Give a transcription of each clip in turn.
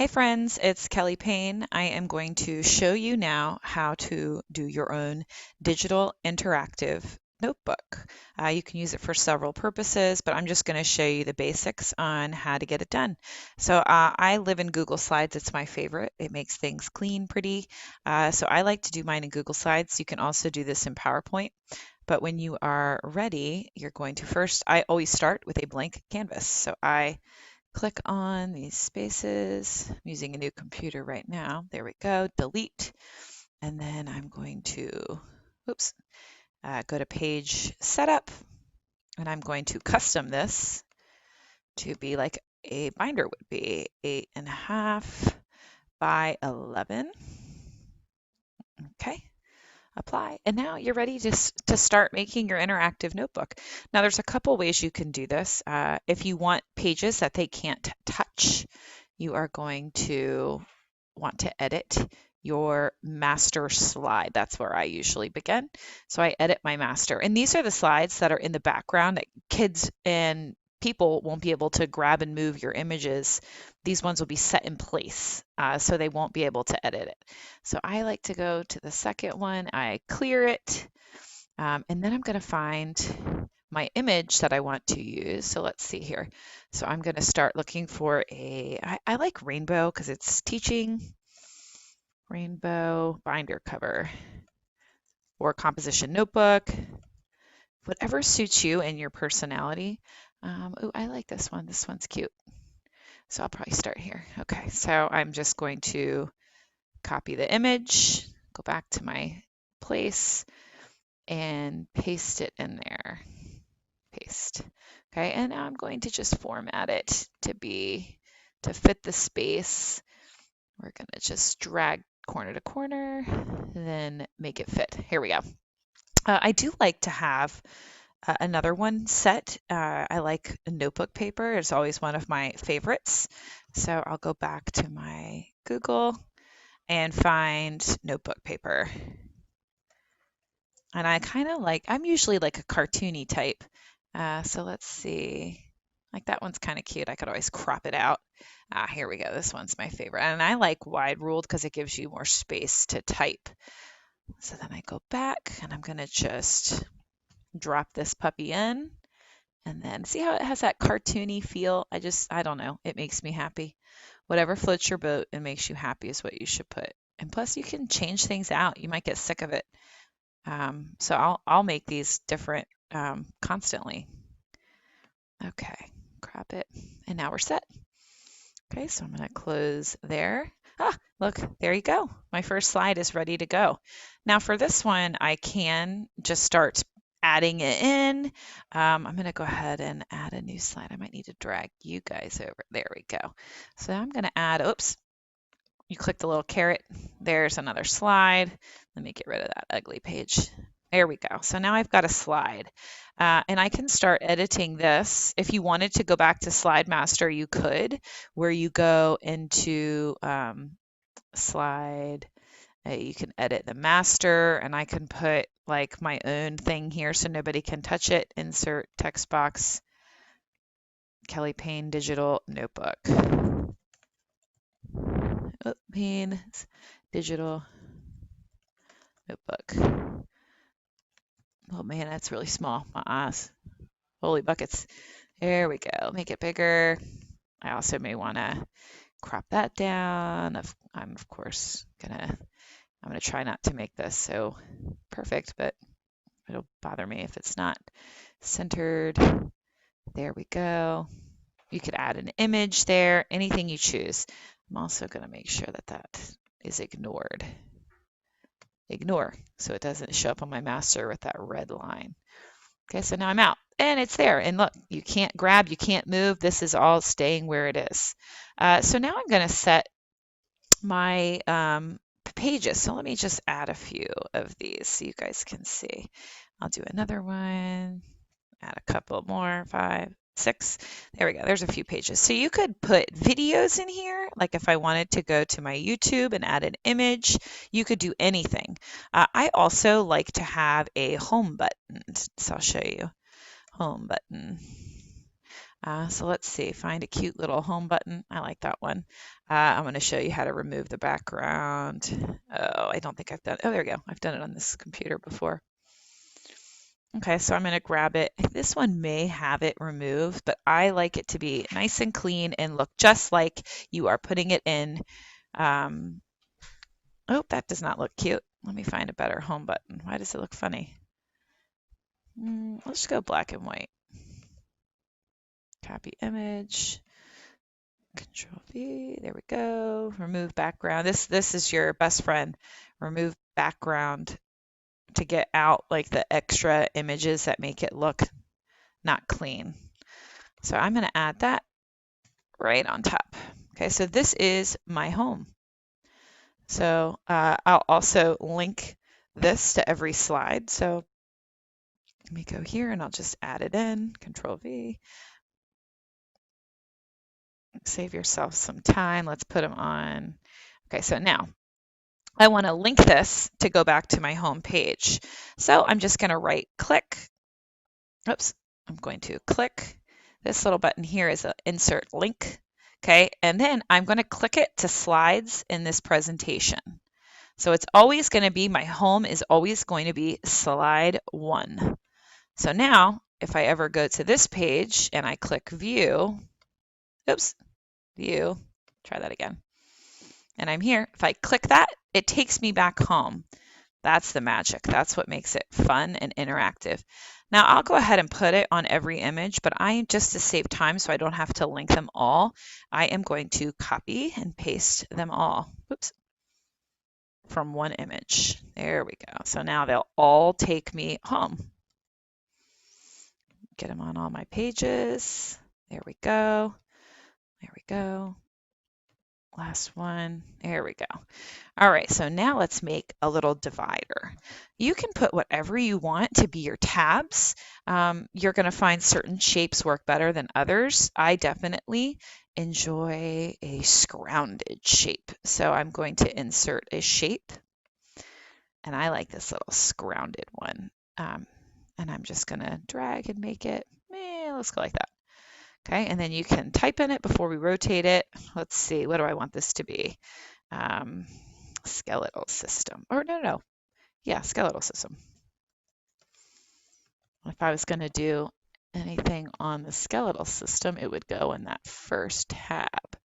Hey friends, it's Kelly Payne. I am going to show you now how to do your own digital interactive notebook. You can use it for several purposes, but I'm just going to show you the basics on how to get it done. So I live in Google Slides. It's my favorite. It makes things clean, pretty. So I like to do mine in Google Slides. You can also do this in PowerPoint. But when you are ready, you're going to first, I always start with a blank canvas. So I click on these spaces. I'm using a new computer right now. There we go. Delete. And then I'm going to, oops, go to page setup. And I'm going to custom this to be like a binder would be 8.5 by 11. Okay. Apply. And now you're ready to start making your interactive notebook. Now there's a couple ways you can do this. If you want pages that they can't touch, you are going to want to edit your master slide. That's where I usually begin. So I edit my master. And these are the slides that are in the background that kids and people won't be able to grab and move your images. These ones will be set in place, so they won't be able to edit it. So I like to go to the second one, I clear it, and then I'm going to find my image that I want to use. So let's see here. So I'm going to start looking for I like rainbow because it's teaching, rainbow binder cover or composition notebook, whatever suits you and your personality. Oh, I like this one. This one's cute. So I'll probably start here. Okay, so I'm just going to copy the image, go back to my place, and paste it in there. Paste. Okay, and now I'm going to just format it to fit the space. We're going to just drag corner to corner, then make it fit. Here we go. I do like to have another one set. I like notebook paper. It's always one of my favorites. So I'll go back to my Google and find notebook paper. And I'm usually like a cartoony type. So let's see. Like that one's kind of cute. I could always crop it out. Here we go. This one's my favorite. And I like wide ruled because it gives you more space to type. So then I go back and I'm going to just drop this puppy in. And then see how it has that cartoony feel? I don't know. It makes me happy. Whatever floats your boat and makes you happy is what you should put. And plus you can change things out. You might get sick of it. So I'll make these different constantly. Okay, crop it. And now we're set. Okay, so I'm going to close there. Look, there you go. My first slide is ready to go. Now for this one, I can just start adding it in. I'm going to go ahead and add a new slide. I might need to drag you guys over. There we go. So I'm going to add, oops, you click the little caret. There's another slide. Let me get rid of that ugly page. There we go. So now I've got a slide. And I can start editing this. If you wanted to go back to Slide Master, you could, where you go into slide, you can edit the master, and I can put like my own thing here so nobody can touch it. Insert text box, Kelly Payne Digital Notebook. Oh, Payne Digital Notebook. Oh man, that's really small. My eyes. Holy buckets. There we go. Make it bigger. I also may want to crop that down. I'm of course I'm gonna try not to make this so perfect, but it'll bother me if it's not centered. There we go. You could add an image there, anything you choose. I'm also gonna make sure that that is ignored. Ignore, so it doesn't show up on my master with that red line. Okay, so now I'm out and it's there. And look, you can't grab, you can't move. This is all staying where it is. So now I'm going to set my pages. So let me just add a few of these so you guys can see. I'll do another one, add a couple more, 5, 6. There we go. There's a few pages. So you could put videos in here. Like if I wanted to go to my YouTube and add an image, you could do anything. I also like to have a home button. So I'll show you. Home button. So let's see, find a cute little home button. I like that one. I'm going to show you how to remove the background. Oh, I don't think I've done, oh, there we go. I've done it on this computer before. Okay, so I'm going to grab it. This one may have it removed, but I like it to be nice and clean and look just like you are putting it in. Um, oh, that does not look cute. Let me find a better home button. Why does it look funny? Let's go black and white. Copy image. Control V, there we go. Remove background. This is your best friend. Remove background to get out like the extra images that make it look not clean. So I'm going to add that right on top. Okay, so this is my home. So I'll also link this to every slide. So let me go here and I'll just add it in. Control V. Save yourself some time. Let's put them on. Okay, so now I want to link this to go back to my home page. So I'm just going to right click. Oops, I'm going to click. This little button here is an insert link. Okay, and then I'm going to click it to slides in this presentation. So it's always going to be, my home is always going to be slide 1. So now if I ever go to this page and I click view, oops, view, try that again. And I'm here, if I click that, it takes me back home. That's the magic. That's what makes it fun and interactive. Now I'll go ahead and put it on every image, but just to save time so I don't have to link them all, I am going to copy and paste them all. Oops. From one image. There we go. So now they'll all take me home. Get them on all my pages. There we go. There we go. Last one. There we go. All right, so now let's make a little divider. You can put whatever you want to be your tabs. You're going to find certain shapes work better than others. I definitely enjoy a scrounded shape. So I'm going to insert a shape. And I like this little scrounded one. And I'm just going to drag and make it, let's go like that. Okay, and then you can type in it before we rotate it. Let's see, what do I want this to be? Skeletal system, or no. Yeah, skeletal system. If I was going to do anything on the skeletal system, it would go in that first tab.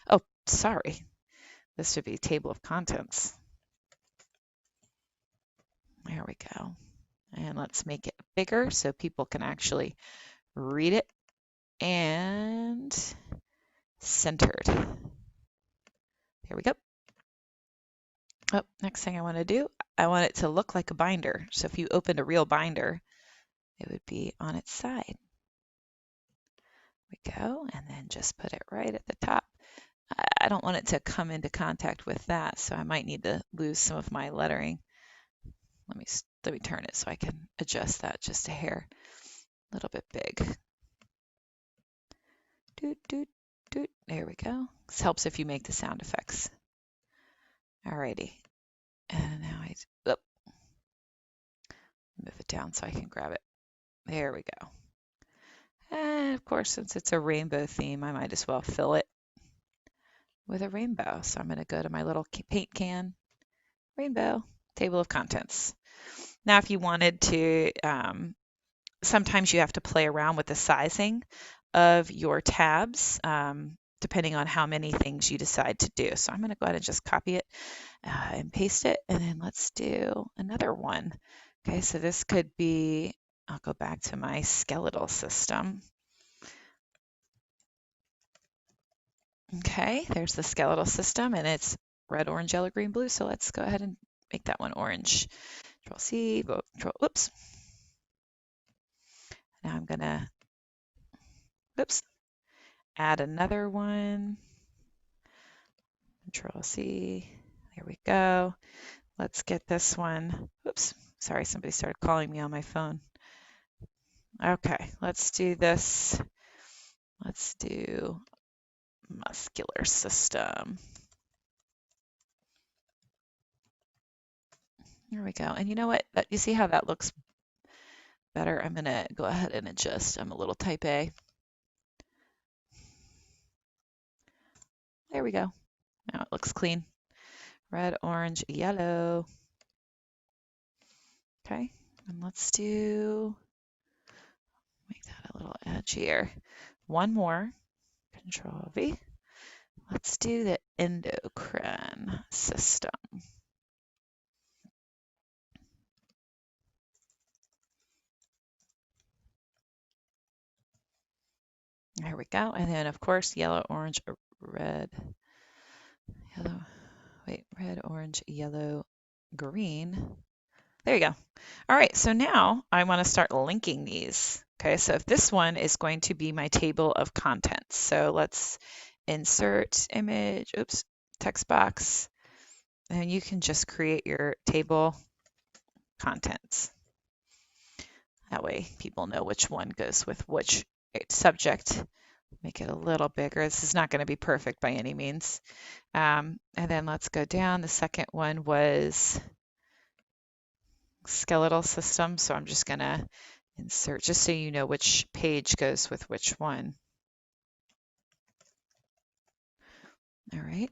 Oh, sorry. This should be table of contents. There we go. And let's make it bigger so people can actually read it. And centered. There we go. Oh, next thing I want to do, I want it to look like a binder. So if you opened a real binder, it would be on its side. There we go, and then just put it right at the top. I don't want it to come into contact with that, so I might need to lose some of my lettering. Let me turn it so I can adjust that just a hair, a little bit big. Doot, doot, doot. There we go. This helps if you make the sound effects. Alrighty. And now move it down so I can grab it. There we go. And of course, since it's a rainbow theme, I might as well fill it with a rainbow. So I'm going to go to my little paint can, rainbow, table of contents. Now, if you wanted to, sometimes you have to play around with the sizing of your tabs, depending on how many things you decide to do. So I'm going to go ahead and just copy it and paste it. And then let's do another one. Okay, so this could be, I'll go back to my skeletal system. Okay, there's the skeletal system and it's red, orange, yellow, green, blue. So let's go ahead and make that one orange. Control C, control, whoops. Now I'm gonna, add another one. Control C, there we go. Let's get this one. Oops, sorry, somebody started calling me on my phone. Okay, let's do this. Let's do muscular system. There we go. And you know what? You see how that looks better? I'm going to go ahead and adjust. I'm a little type A. There we go. Now it looks clean. Red, orange, yellow. Okay, and let's make that a little edgier. One more, Control V. Let's do the endocrine system. There we go. And then of course, yellow, orange, red, red, orange, yellow, green. There you go. All right, so now I want to start linking these. Okay, so if this one is going to be my table of contents. So let's insert image, text box, and you can just create your table contents. That way people know which one goes with which subject. Make it a little bigger. This is not going to be perfect by any means. And then let's go down. The second one was skeletal system. So I'm just going to insert just so you know which page goes with which one. All right.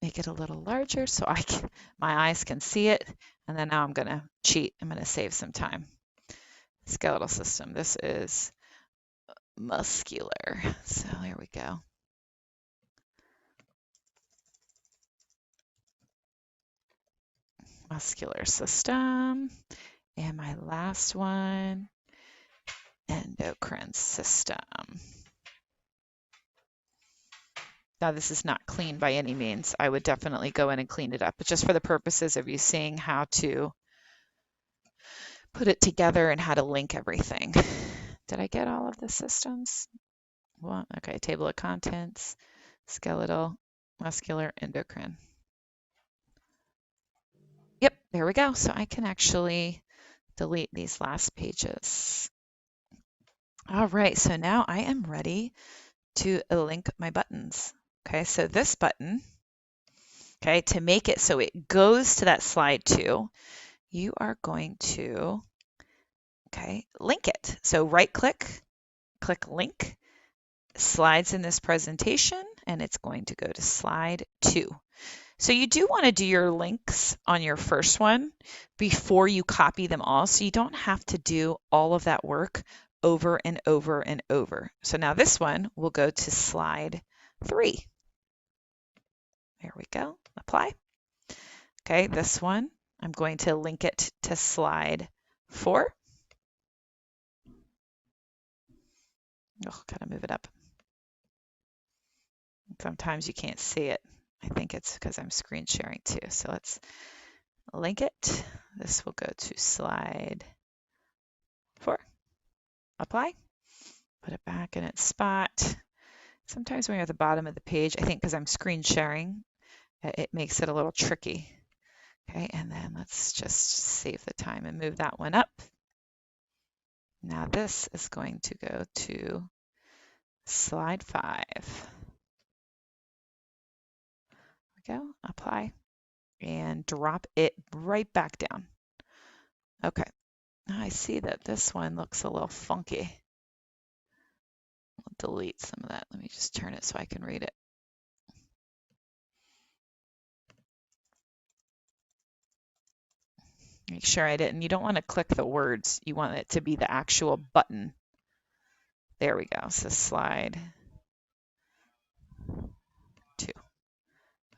Make it a little larger so my eyes can see it. And then now I'm going to cheat. I'm going to save some time. Skeletal system. This is muscular. So there we go. Muscular system. And my last one, endocrine system. Now this is not clean by any means. I would definitely go in and clean it up, but just for the purposes of you seeing how to put it together and how to link everything. Did I get all of the systems? Well, okay, table of contents, skeletal, muscular, endocrine. Yep, there we go. So I can actually delete these last pages. All right, so now I am ready to link my buttons. Okay, so this button, okay, to make it so it goes to that slide 2, you are going to, okay, link it. So right click, click link, slides in this presentation, and it's going to go to slide 2. So you do want to do your links on your first one before you copy them all, so you don't have to do all of that work over and over and over. So now this one will go to slide 3. There we go. Apply. Okay, this one, I'm going to link it to slide 4. Oh, gotta move it up. Sometimes you can't see it. I think it's because I'm screen sharing too. So let's link it. This will go to slide 4. Apply. Put it back in its spot. Sometimes when you're at the bottom of the page, I think because I'm screen sharing, it makes it a little tricky. Okay, and then let's just save the time and move that one up. Now this is going to go to slide 5. There we go, apply, and drop it right back down. Okay, now I see that this one looks a little funky. We'll delete some of that. Let me just turn it so I can read it. Make sure I didn't. You don't want to click the words. You want it to be the actual button. There we go. So slide 2.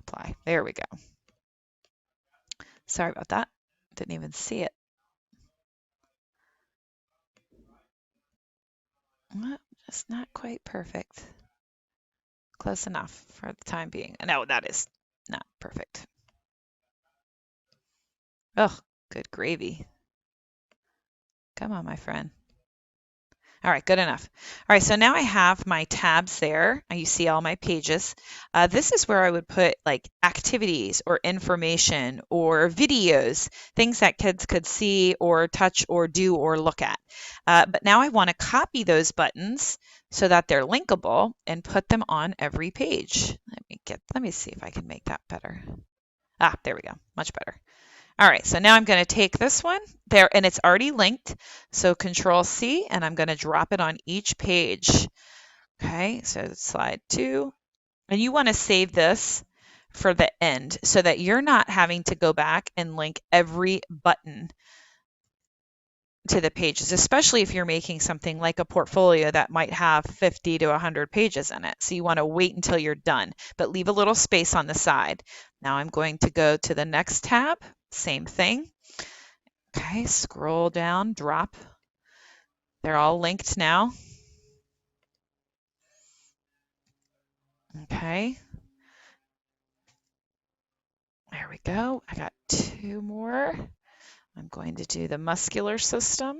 Apply. There we go. Sorry about that. Didn't even see it. Well, just not quite perfect. Close enough for the time being. No, that is not perfect. Oh, good gravy. Come on, my friend. All right, good enough. All right, so now I have my tabs there. You see all my pages. This is where I would put like activities or information or videos, things that kids could see or touch or do or look at. But now I want to copy those buttons so that they're linkable and put them on every page. Let me see if I can make that better. Ah, there we go, much better. All right, so now I'm going to take this one there, and it's already linked. So Control C, and I'm going to drop it on each page. Okay, so slide 2, And you want to save this for the end so that you're not having to go back and link every button to the pages, especially if you're making something like a portfolio that might have 50 to 100 pages in it. So you want to wait until you're done, but leave a little space on the side. Now I'm going to go to the next tab, same thing. Okay, scroll down, drop. They're all linked now. Okay. There we go. I got 2 more. I'm going to do the muscular system.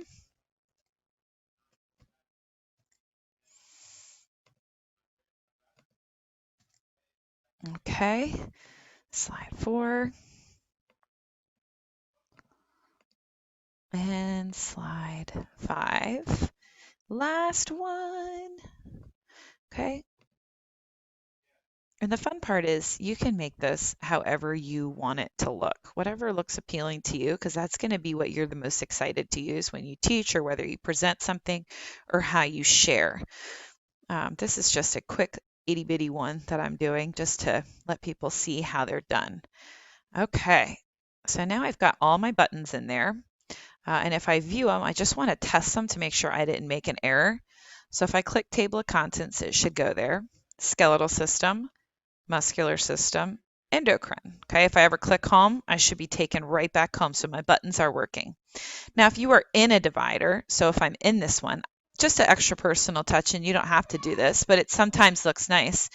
Okay, slide 4. And slide 5. Last one. Okay. And the fun part is you can make this however you want it to look, whatever looks appealing to you, because that's going to be what you're the most excited to use when you teach or whether you present something or how you share. This is just a quick itty bitty one that I'm doing just to let people see how they're done. Okay, so now I've got all my buttons in there. And if I view them, I just want to test them to make sure I didn't make an error. So if I click table of contents, it should go there. Skeletal system, muscular system, endocrine. Okay, if I ever click home, I should be taken right back home. So my buttons are working. Now, if you are in a divider, so if I'm in this one, just an extra personal touch, and you don't have to do this, but it sometimes looks nice,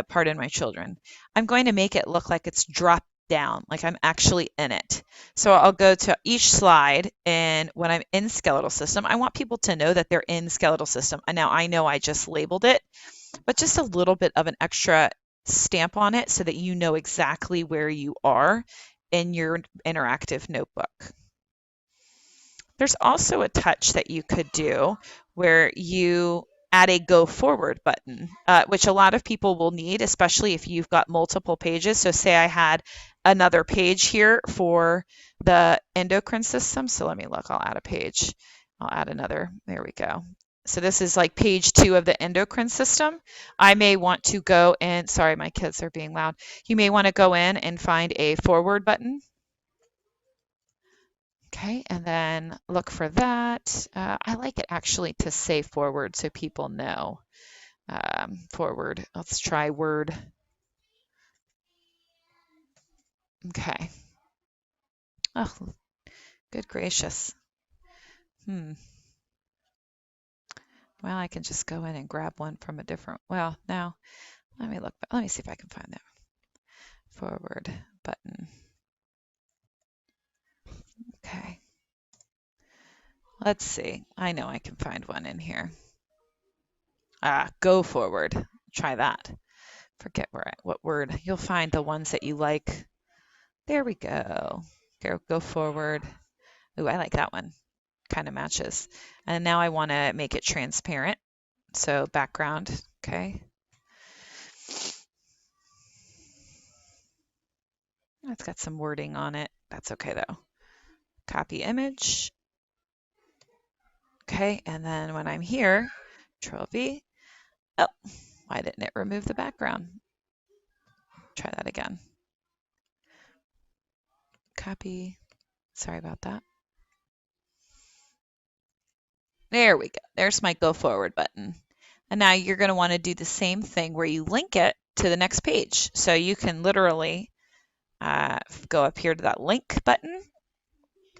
pardon my children. I'm going to make it look like it's dropped down, like I'm actually in it. So I'll go to each slide, and when I'm in skeletal system, I want people to know that they're in skeletal system. And now I know I just labeled it, but just a little bit of an extra stamp on it so that you know exactly where you are in your interactive notebook. There's also a touch that you could do where you add a go forward button, which a lot of people will need, especially if you've got multiple pages. So say I had another page here for the endocrine system. So let me look, I'll add a page. I'll add another, there we go. So this is like page 2 of the endocrine system. I may want to go and, sorry, my kids are being loud. You may want to go in and find a forward button. Okay, and then look for that. I like it actually to say forward so people know. Forward, let's try word. Okay. Oh, good gracious. Well, I can just go in and grab one from a different, well, now, let me look, let me see if I can find that. Forward button. Okay. Let's see. I know I can find one in here. Go forward. Try that. Forget what word. You'll find the ones that you like. There we go. Go forward. Ooh, I like that one. Kind of matches. And now I want to make it transparent. So background, okay. It's got some wording on it. That's okay though. Copy image. Okay, and then when I'm here, Control V. Oh, why didn't it remove the background? Try that again. Copy. Sorry about that. There we go. There's my go forward button. And now you're going to want to do the same thing where you link it to the next page. So you can literally go up here to that link button,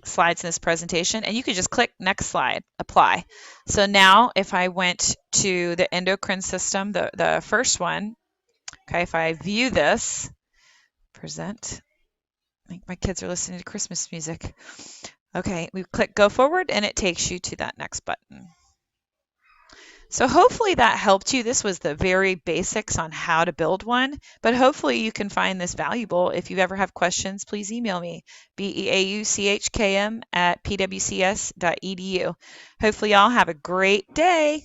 slides in this presentation, and you can just click next slide, apply. So now if I went to the endocrine system, the first one, okay, if I view this, present, I think my kids are listening to Christmas music. Okay, we click go forward and it takes you to that next button. So hopefully that helped you. This was the very basics on how to build one, but hopefully you can find this valuable. If you ever have questions, please email me, beauchkm@pwcs.edu. Hopefully y'all have a great day.